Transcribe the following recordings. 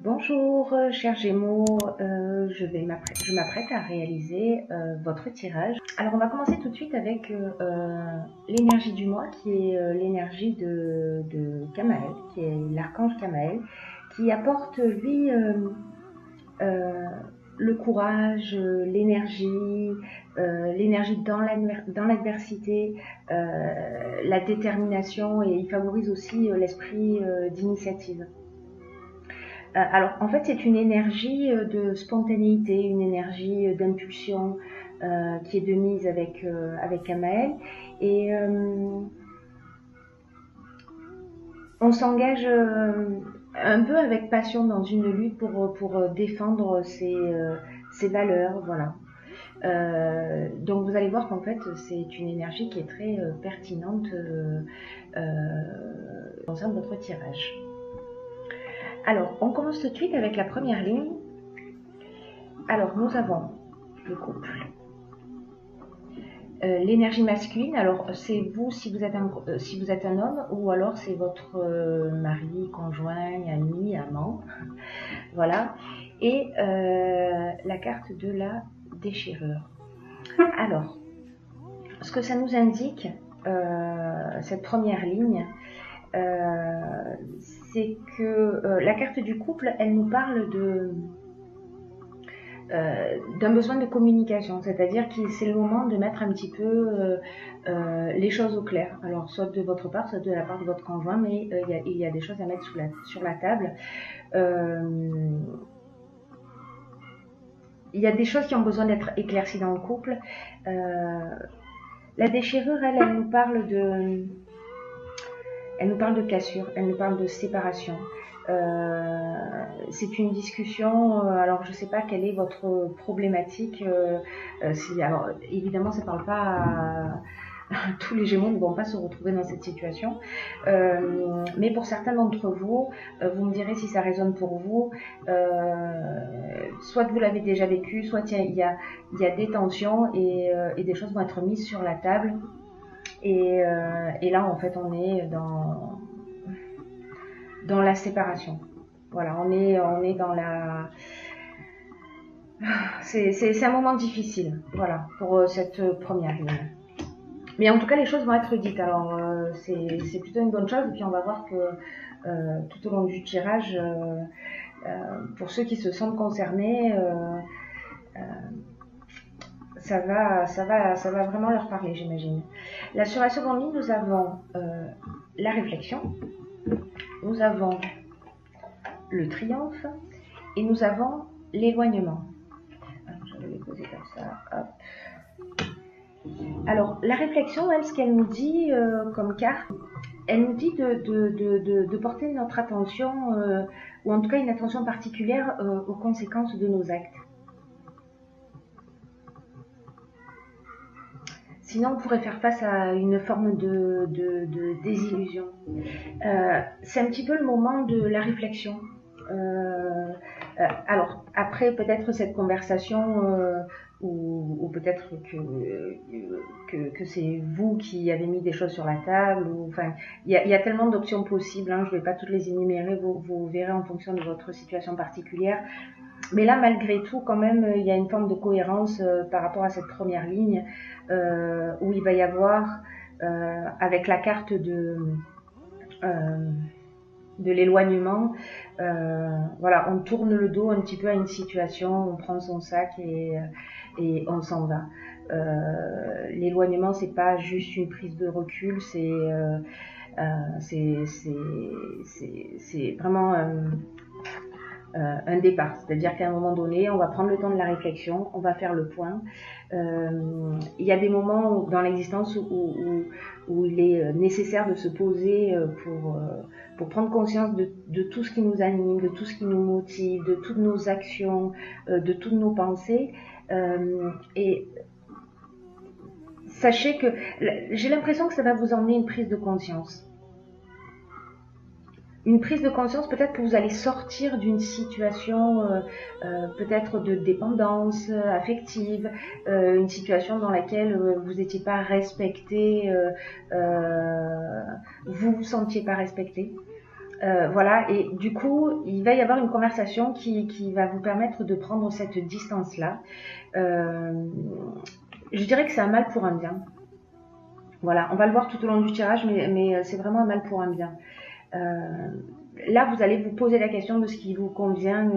Bonjour, chers Gémeaux, je m'apprête à réaliser votre tirage. Alors on va commencer tout de suite avec l'énergie du mois qui est l'énergie de Kamaël, qui est l'archange Kamaël, qui apporte lui euh, le courage, l'énergie dans l'adversité, la détermination, et il favorise aussi l'esprit d'initiative. Alors, en fait, c'est une énergie de spontanéité, une énergie d'impulsion qui est de mise avec Amael. Et on s'engage un peu avec passion dans une lutte pour défendre ses valeurs, voilà. Donc vous allez voir qu'en fait c'est une énergie qui est très pertinente concernant votre tirage. Alors, on commence tout de suite avec la première ligne. Alors, nous avons le couple. L'énergie masculine, alors c'est vous si vous êtes un homme, ou alors c'est votre mari, conjoint, ami, amant. Voilà. Et la carte de la déchirure. Alors, ce que ça nous indique, cette première ligne, c'est que la carte du couple, elle nous parle d'un besoin de communication, c'est-à-dire que c'est le moment de mettre un petit peu les choses au clair. Alors, soit de votre part, soit de la part de votre conjoint, mais il y a des choses à mettre sur la table. Il y a des choses qui ont besoin d'être éclaircies dans le couple. La déchirure, elle nous parle de cassure, elle nous parle de séparation. C'est une discussion, alors je ne sais pas quelle est votre problématique. Alors évidemment, ça ne parle pas tous les Gémeaux ne vont pas se retrouver dans cette situation. Mais pour certains d'entre vous, vous me direz si ça résonne pour vous. Soit vous l'avez déjà vécu, soit il y a des tensions et des choses vont être mises sur la table. Et là, en fait, on est dans la séparation. Voilà, on est dans la... C'est un moment difficile, voilà, pour cette première ligne. Mais en tout cas, les choses vont être dites. Alors, c'est plutôt une bonne chose. Et puis, on va voir que tout au long du tirage, pour ceux qui se sentent concernés, ça va vraiment leur parler, j'imagine. Là, sur la seconde ligne, nous avons la réflexion, nous avons le triomphe et nous avons l'éloignement. Je vais les poser comme ça. Hop. Alors, la réflexion, elle, ce qu'elle nous dit comme carte, elle nous dit de porter notre attention, ou en tout cas une attention particulière aux conséquences de nos actes. Sinon, on pourrait faire face à une forme de désillusion. C'est un petit peu le moment de la réflexion. Alors, après peut-être cette conversation, ou peut-être que c'est vous qui avez mis des choses sur la table. Enfin, il y a tellement d'options possibles, hein, je ne vais pas toutes les énumérer, vous verrez en fonction de votre situation particulière. Mais là, malgré tout, quand même, il y a une forme de cohérence par rapport à cette première ligne, où il va y avoir, avec la carte de l'éloignement, voilà, on tourne le dos un petit peu à une situation, on prend son sac et on s'en va. L'éloignement, c'est pas juste une prise de recul, c'est vraiment un départ. C'est-à-dire qu'à un moment donné, on va prendre le temps de la réflexion, on va faire le point. Il y a des moments dans l'existence où il est nécessaire de se poser pour prendre conscience de tout ce qui nous anime, de tout ce qui nous motive, de toutes nos actions, de toutes nos pensées. Et sachez que j'ai l'impression que ça va vous emmener une prise de conscience. Une prise de conscience, peut-être que vous allez sortir d'une situation peut-être de dépendance affective, une situation dans laquelle vous n'étiez pas respecté, vous vous sentiez pas respecté. Voilà, et du coup, il va y avoir une conversation qui va vous permettre de prendre cette distance-là. Je dirais que c'est un mal pour un bien. Voilà, on va le voir tout au long du tirage, mais c'est vraiment un mal pour un bien. Là, vous allez vous poser la question de ce qui vous convient,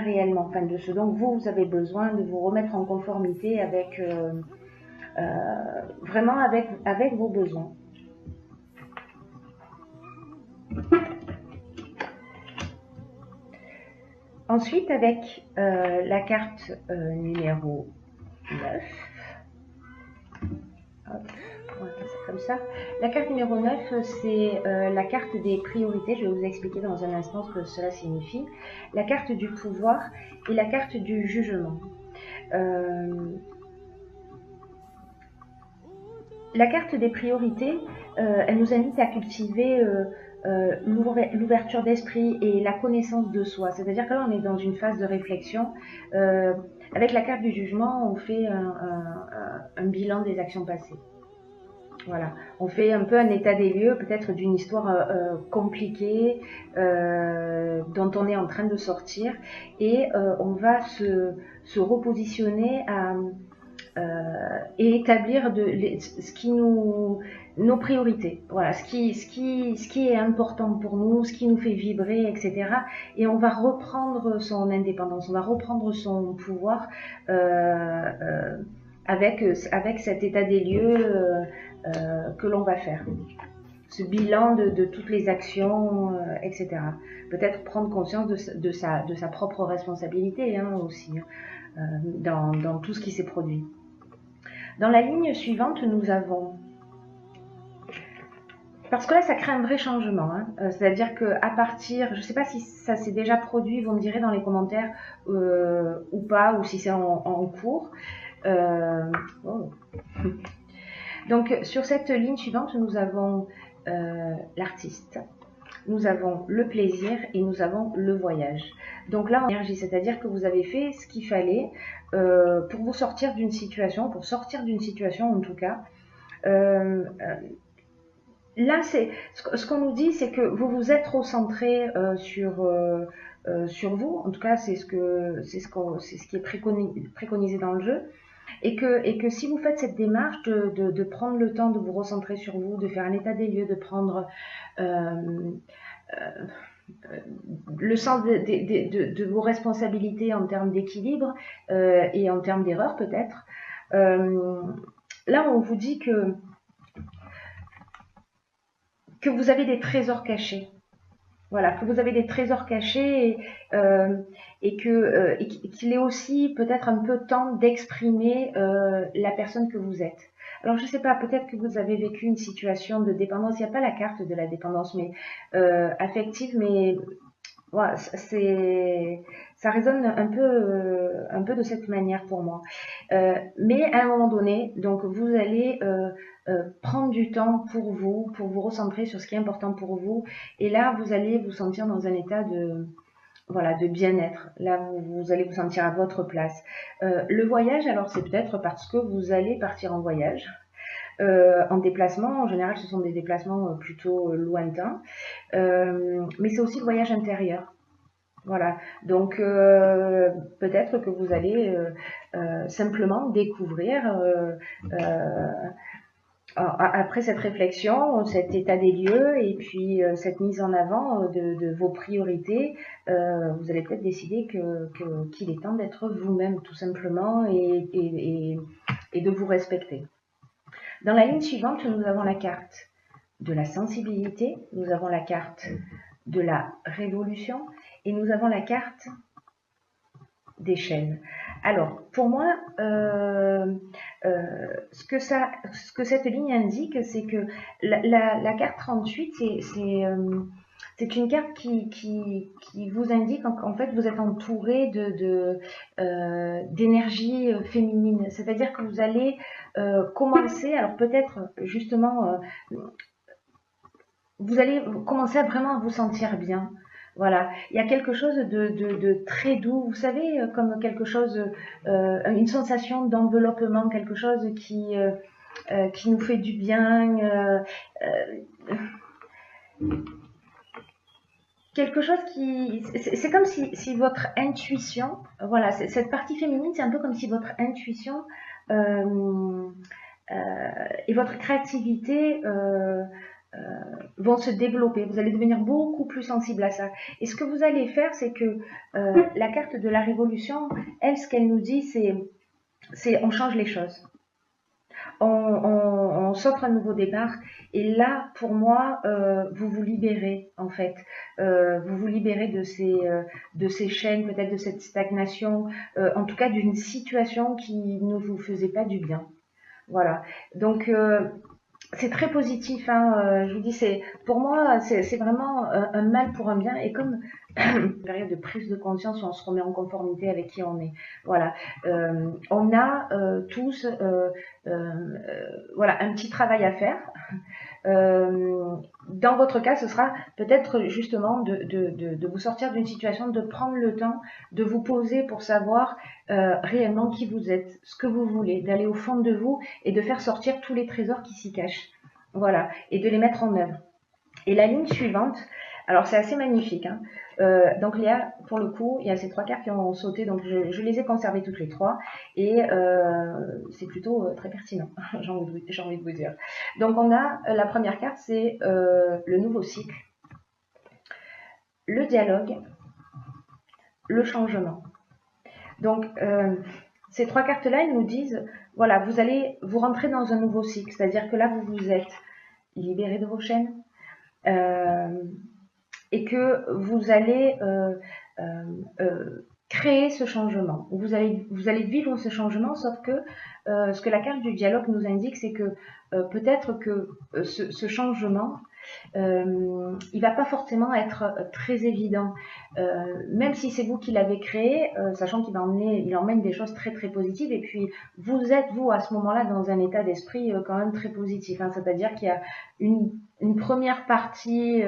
réellement, enfin de ce dont vous avez besoin, de vous remettre en conformité avec vraiment avec vos besoins. Ensuite, avec la carte numéro 9, hop, on va faire ça comme ça. La carte numéro 9, c'est la carte des priorités. Je vais vous expliquer dans un instant ce que cela signifie. La carte du pouvoir et la carte du jugement. La carte des priorités, elle nous invite à cultiver l'ouverture d'esprit et la connaissance de soi. C'est-à-dire que là, on est dans une phase de réflexion. Avec la carte du jugement, on fait un bilan des actions passées. Voilà, on fait un peu un état des lieux, peut-être d'une histoire compliquée dont on est en train de sortir, et on va se repositionner et établir nos priorités, voilà, ce qui est important pour nous, ce qui nous fait vibrer, etc. Et on va reprendre son indépendance, on va reprendre son pouvoir avec cet état des lieux que l'on va faire. Ce bilan de toutes les actions, etc. Peut-être prendre conscience de sa propre responsabilité aussi, dans tout ce qui s'est produit. Dans la ligne suivante, nous avons... Parce que là, ça crée un vrai changement. C'est-à-dire qu'à partir... Je ne sais pas si ça s'est déjà produit, vous me direz dans les commentaires ou pas, ou si c'est en cours. Oh. Donc, sur cette ligne suivante, nous avons l'artiste, nous avons le plaisir et nous avons le voyage. Donc là, en énergie, c'est-à-dire que vous avez fait ce qu'il fallait pour vous sortir d'une situation, en tout cas. Là, ce qu'on nous dit, c'est que vous vous êtes recentré sur vous. En tout cas, c'est ce qui est préconisé dans le jeu. Et que si vous faites cette démarche de prendre le temps de vous recentrer sur vous, de faire un état des lieux, de prendre le sens de vos responsabilités en termes d'équilibre et en termes d'erreur peut-être, là on vous dit que vous avez des trésors cachés. Voilà, que vous avez des trésors cachés et qu'il est aussi peut-être un peu temps d'exprimer la personne que vous êtes. Alors je ne sais pas, peut-être que vous avez vécu une situation de dépendance, il n'y a pas la carte de la dépendance, mais affective, mais voilà, ça résonne un peu de cette manière pour moi. Mais à un moment donné, donc vous allez prendre du temps pour vous recentrer sur ce qui est important pour vous. Et là, vous allez vous sentir dans un état de bien-être. Là, vous allez vous sentir à votre place. Le voyage, alors c'est peut-être parce que vous allez partir en voyage. En déplacement, en général, ce sont des déplacements plutôt lointains. Mais c'est aussi le voyage intérieur. Voilà, donc peut-être que vous allez simplement découvrir après cette réflexion, cet état des lieux et puis cette mise en avant de vos priorités, vous allez peut-être décider qu'il est temps d'être vous-même tout simplement et de vous respecter. Dans la ligne suivante, nous avons la carte de la sensibilité, nous avons la carte de la révolution et nous avons la carte des chaînes. Alors, pour moi, ce que cette ligne indique, c'est que la carte 38, c'est une carte qui vous indique qu'en fait, vous êtes entouré d'énergie féminine. C'est-à-dire que vous allez commencer, alors peut-être justement, vous allez commencer à vraiment vous sentir bien. Voilà, il y a quelque chose de très doux, vous savez, comme quelque chose, une sensation d'enveloppement, quelque chose qui nous fait du bien. quelque chose qui... C'est comme si votre intuition, voilà, cette partie féminine, c'est un peu comme si votre intuition euh, et votre créativité euh, vont se développer. Vous allez devenir beaucoup plus sensible à ça. Et ce que vous allez faire, c'est que la carte de la révolution, elle, ce qu'elle nous dit, c'est on change les choses. On s'offre un nouveau départ. Et là, pour moi, vous vous libérez, en fait. Vous vous libérez de ces chaînes, peut-être de cette stagnation, en tout cas d'une situation qui ne vous faisait pas du bien. Voilà. Donc, c'est très positif, hein, je vous dis, pour moi, c'est vraiment un mal pour un bien. Et comme une période de prise de conscience où on se remet en conformité avec qui on est. Voilà. On a tous voilà, un petit travail à faire. Dans votre cas, ce sera peut-être justement de vous sortir d'une situation, de prendre le temps de vous poser pour savoir réellement qui vous êtes, ce que vous voulez, d'aller au fond de vous et de faire sortir tous les trésors qui s'y cachent. Voilà, et de les mettre en œuvre. Et la ligne suivante, alors c'est assez magnifique, hein. Donc Léa, pour le coup, il y a ces 3 cartes qui ont sauté, donc je les ai conservées toutes les 3, et c'est plutôt très pertinent, j'ai envie de vous dire. Donc on a, la première carte, c'est le nouveau cycle, le dialogue, le changement. Donc ces 3 cartes-là, elles nous disent, voilà, vous allez vous rentrer dans un nouveau cycle, c'est-à-dire que là, vous vous êtes libéré de vos chaînes, et que vous allez créer ce changement. Vous allez vivre ce changement, sauf que ce que la carte du dialogue nous indique, c'est que peut-être que ce changement, il va pas forcément être très évident, même si c'est vous qui l'avez créé, sachant qu'il emmène des choses très très positives. Et puis vous êtes vous à ce moment-là dans un état d'esprit quand même très positif, hein, c'est-à-dire qu'il y a une première partie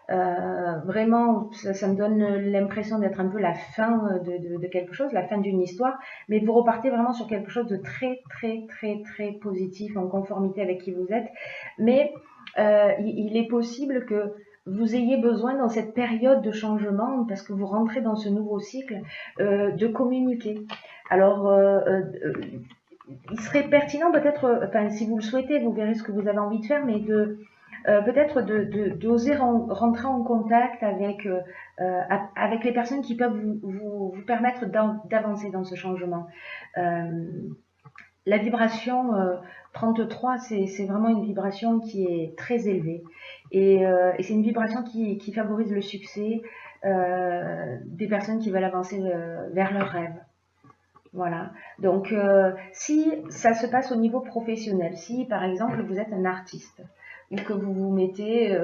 vraiment, ça me donne l'impression d'être un peu la fin de quelque chose, la fin d'une histoire, mais vous repartez vraiment sur quelque chose de très très très très positif, en conformité avec qui vous êtes. Mais il est possible que vous ayez besoin dans cette période de changement, parce que vous rentrez dans ce nouveau cycle, de communiquer. Alors, il serait pertinent peut-être, enfin si vous le souhaitez, vous verrez ce que vous avez envie de faire, mais peut-être d'oser rentrer en contact avec les personnes qui peuvent vous permettre d'avancer dans ce changement. La vibration 33, c'est vraiment une vibration qui est très élevée. Et c'est une vibration qui favorise le succès des personnes qui veulent avancer vers leurs rêves. Voilà. Donc, si ça se passe au niveau professionnel, si par exemple vous êtes un artiste, ou que vous vous mettez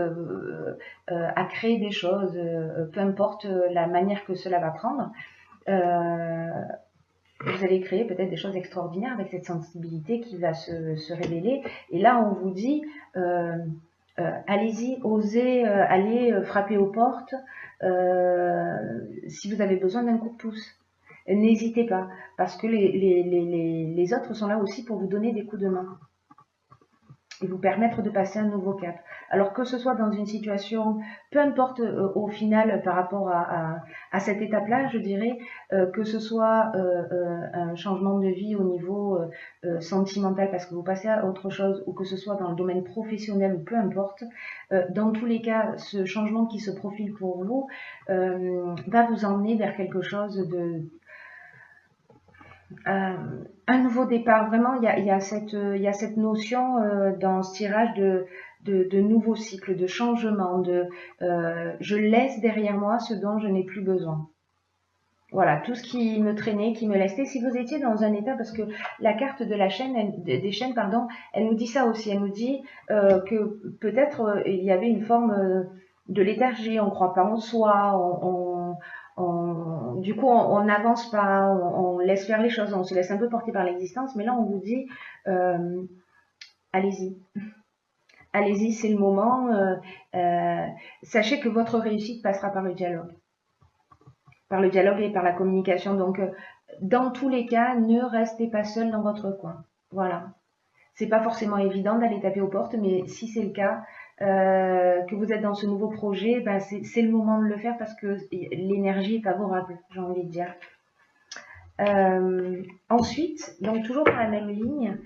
à créer des choses, peu importe la manière que cela va prendre, vous allez créer peut-être des choses extraordinaires avec cette sensibilité qui va se révéler. Et là, on vous dit, allez-y, osez aller frapper aux portes si vous avez besoin d'un coup de pouce. N'hésitez pas, parce que les autres sont là aussi pour vous donner des coups de main et vous permettre de passer un nouveau cap. Alors que ce soit dans une situation, peu importe au final par rapport à cette étape-là, je dirais, que ce soit un changement de vie au niveau sentimental parce que vous passez à autre chose, ou que ce soit dans le domaine professionnel, ou peu importe, dans tous les cas, ce changement qui se profile pour vous va vous emmener vers quelque chose de... un nouveau départ. Vraiment, il y a cette notion dans ce tirage de nouveau cycle, de changement, je laisse derrière moi ce dont je n'ai plus besoin. Voilà, tout ce qui me traînait, qui me laissait. Si vous étiez dans un état, parce que la carte de la chaîne, des chaînes, pardon, elle nous dit ça aussi. Elle nous dit que peut-être il y avait une forme de léthargie, on ne croit pas en soi, du coup, on n'avance pas, on laisse faire les choses, on se laisse un peu porter par l'existence. Mais là, on vous dit, allez-y. Allez-y, c'est le moment. Sachez que votre réussite passera par le dialogue. Par le dialogue et par la communication. Donc, dans tous les cas, ne restez pas seul dans votre coin. Voilà. C'est pas forcément évident d'aller taper aux portes, mais si c'est le cas, que vous êtes dans ce nouveau projet, ben c'est le moment de le faire parce que l'énergie est favorable, j'ai envie de dire. Ensuite, donc toujours dans la même ligne,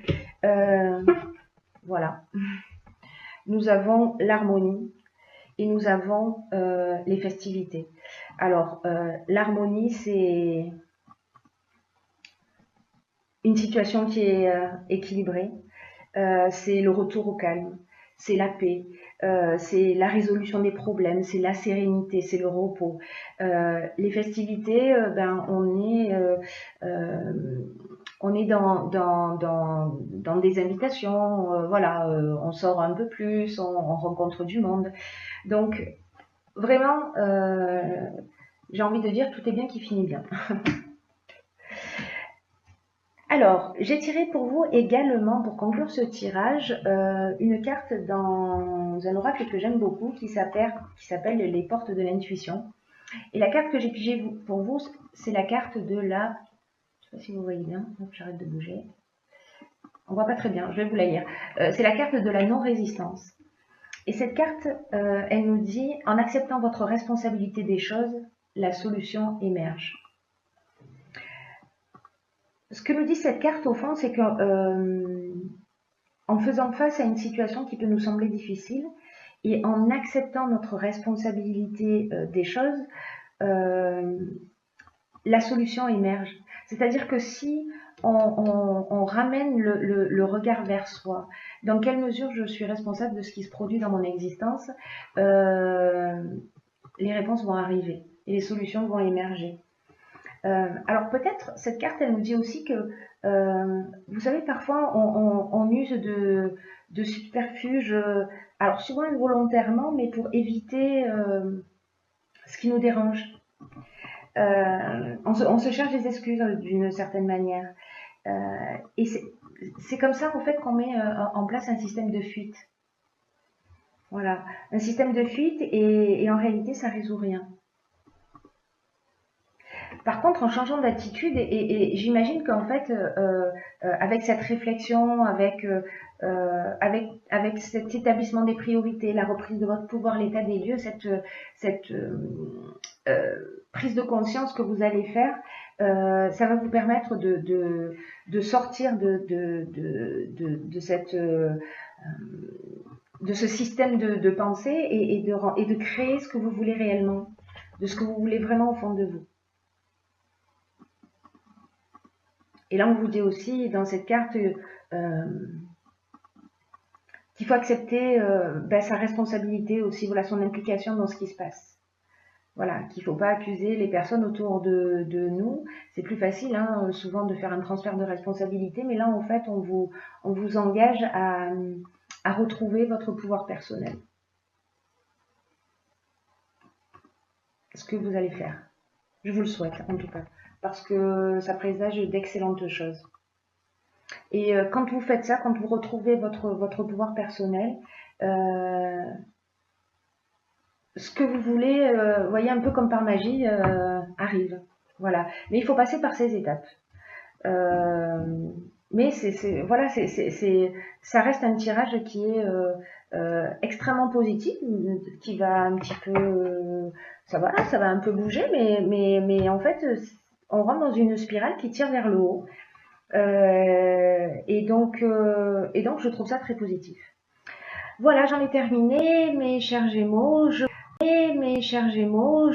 voilà, nous avons l'harmonie et nous avons les festivités. Alors, l'harmonie, c'est une situation qui est équilibrée, c'est le retour au calme, c'est la paix, c'est la résolution des problèmes, c'est la sérénité, c'est le repos. Les festivités, ben, on est dans des invitations, voilà, on sort un peu plus, on rencontre du monde. Donc, vraiment, j'ai envie de dire, tout est bien qui finit bien. Alors, j'ai tiré pour vous également, pour conclure ce tirage, une carte dans un oracle que j'aime beaucoup qui s'appelle les portes de l'intuition. Et la carte que j'ai pigée pour vous, c'est la carte de la... Je ne sais pas si vous voyez bien, donc j'arrête de bouger. On voit pas très bien, je vais vous la lire. C'est la carte de la non-résistance. Et cette carte, elle nous dit, en acceptant votre responsabilité des choses, la solution émerge. Ce que nous dit cette carte, au fond, c'est que en faisant face à une situation qui peut nous sembler difficile et en acceptant notre responsabilité des choses, la solution émerge. C'est-à-dire que si on ramène le regard vers soi, dans quelle mesure je suis responsable de ce qui se produit dans mon existence, les réponses vont arriver et les solutions vont émerger. Alors peut-être cette carte elle nous dit aussi que vous savez parfois on use de subterfuges, alors souvent involontairement mais pour éviter ce qui nous dérange. On se cherche des excuses d'une certaine manière et c'est comme ça en fait qu'on met en place un système de fuite. Voilà, un système de fuite et en réalité ça résout rien. Par contre, en changeant d'attitude, et j'imagine qu'en fait, avec cette réflexion, avec cet établissement des priorités, la reprise de votre pouvoir, l'état des lieux, cette prise de conscience que vous allez faire, ça va vous permettre de sortir de ce système de pensée et de créer ce que vous voulez réellement, de ce que vous voulez vraiment au fond de vous. Et là, on vous dit aussi dans cette carte qu'il faut accepter sa responsabilité aussi, voilà, son implication dans ce qui se passe. Voilà, qu'il ne faut pas accuser les personnes autour de nous. C'est plus facile, hein, souvent, de faire un transfert de responsabilité, mais là, en fait, on vous engage à retrouver votre pouvoir personnel. Ce que vous allez faire. Je vous le souhaite, en tout cas, parce que ça présage d'excellentes choses. Et quand vous faites ça, quand vous retrouvez votre pouvoir personnel, ce que vous voulez, voyez, un peu comme par magie, arrive. Voilà. Mais il faut passer par ces étapes. Mais voilà, ça reste un tirage qui est extrêmement positif, qui va un petit peu, ça va un peu bouger, mais en fait, on rentre dans une spirale qui tire vers le haut. Et donc, je trouve ça très positif. Voilà, j'en ai terminé, mes chers Gémeaux. Mes chers Gémeaux,